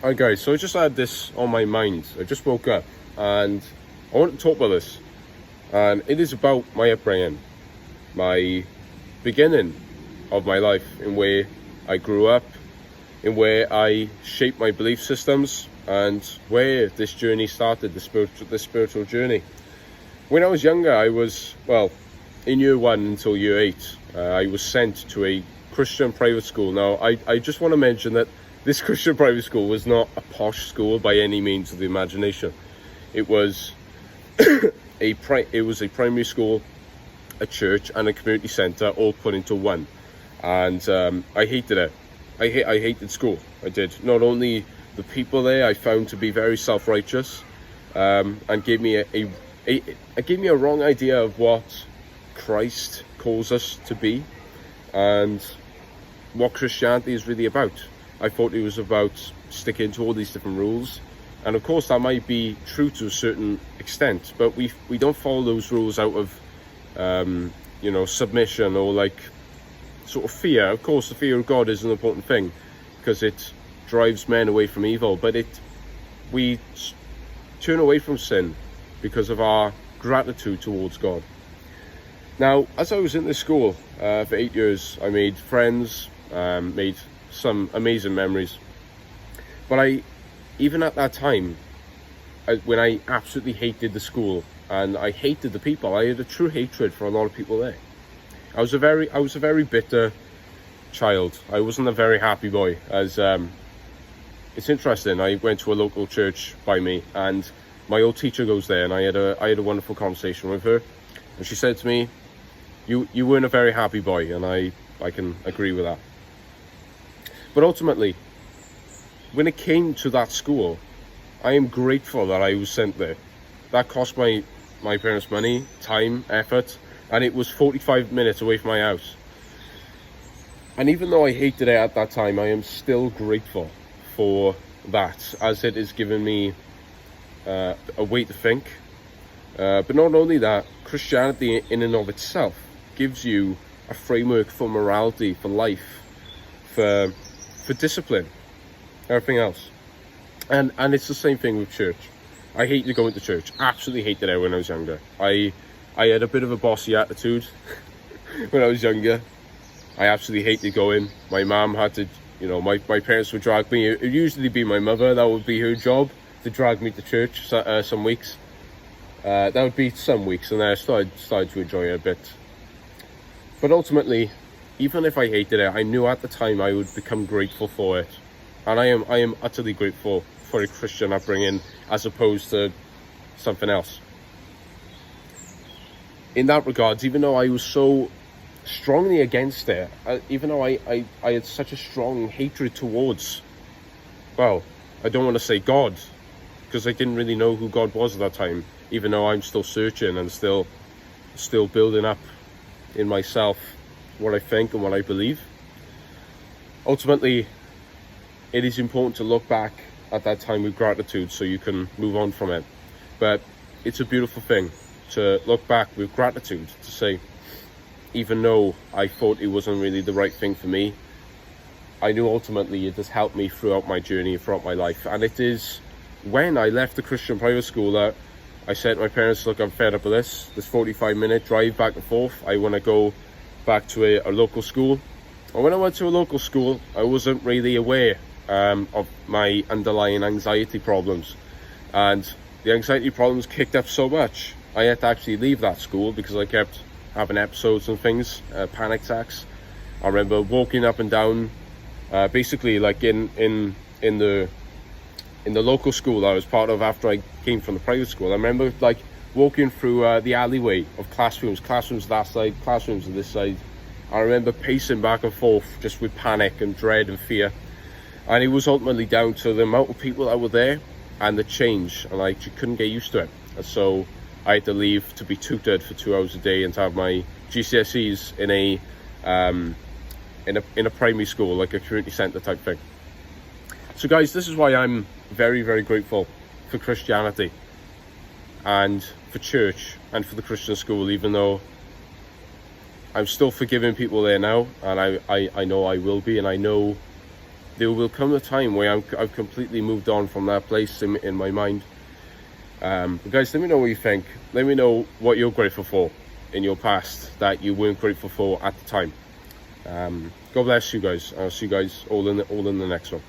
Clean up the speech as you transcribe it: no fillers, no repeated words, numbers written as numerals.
Hi guys, so I just had this on my mind. I just woke up and I want to talk about this. And it is about my upbringing, my beginning of my life, in where I grew up, in where I shaped my belief systems, and where this journey started, the spiritual journey. When I was younger, I was, in year 1 until year 8, I was sent to a Christian private school. Now, I just want to mention that this Christian private school was not a posh school by any means of the imagination. It was a primary school, a church, and a community centre all put into one. And I hated it. I hated school. I did. Not only the people there I found to be very self-righteous, and gave me a wrong idea of what Christ calls us to be and what Christianity is really about. I thought it was about sticking to all these different rules, and of course that might be true to a certain extent, but we don't follow those rules out of submission or like sort of fear. Of course, the fear of God is an important thing because it drives men away from evil, but we turn away from sin because of our gratitude towards God. Now, as I was in this school for 8 years, I made friends, made some amazing memories, but even at that time, when I absolutely hated the school and I hated the people, I had a true hatred for a lot of people there. I was a very bitter child. I wasn't a very happy boy. As it's interesting, I went to a local church by me, and my old teacher goes there, and I had a wonderful conversation with her, and she said to me, "You weren't a very happy boy," and I can agree with that. But ultimately, when it came to that school, I am grateful that I was sent there. That cost my parents money, time, effort, and it was 45 minutes away from my house. And even though I hated it at that time, I am still grateful for that, as it has given me a way to think. But not only that, Christianity in and of itself gives you a framework for morality, for life, for discipline, everything else. And it's the same thing with church. I hated going to church. Absolutely hated it when I was younger. I had a bit of a bossy attitude when I was younger. I absolutely hated going. My mum had to, my parents would drag me. It would usually be my mother. That would be her job, to drag me to church some weeks. That would be some weeks, and then I started to enjoy it a bit. But ultimately, even if I hated it, I knew at the time I would become grateful for it. And I am utterly grateful for a Christian upbringing as opposed to something else. In that regards, even though I was so strongly against it, even though I had such a strong hatred towards, I don't want to say God, because I didn't really know who God was at that time, even though I'm still searching and still building up in myself what I think and what I believe. Ultimately, it is important to look back at that time with gratitude so you can move on from it. But it's a beautiful thing to look back with gratitude, to say, even though I thought it wasn't really the right thing for me, I knew ultimately it has helped me throughout my journey, throughout my life. And it is when I left the Christian private school that I said to my parents, look, I'm fed up with this 45-minute drive back and forth. I want to go back to a local school. And when I went to a local school, I wasn't really aware of my underlying anxiety problems. And the anxiety problems kicked up so much, I had to actually leave that school because I kept having episodes and things, panic attacks. I remember walking up and down, basically like in the local school I was part of after I came from the private school. I remember like walking through the alleyway of classrooms that side, classrooms on this side. I remember pacing back and forth just with panic and dread and fear. And it was ultimately down to the amount of people that were there and the change, and I couldn't get used to it. And so I had to leave to be tutored for 2 hours a day and to have my GCSEs in a primary school, like a community centre type thing. So guys, this is why I'm very, very grateful for Christianity and for church and for the Christian school, even though I'm still forgiving people there now, and I know I will be, and I know there will come a time where I've completely moved on from that place in my mind. But guys, let me know what you think. Let me know what you're grateful for in your past that you weren't grateful for at the time. God bless you guys. I'll see you guys all in the next one.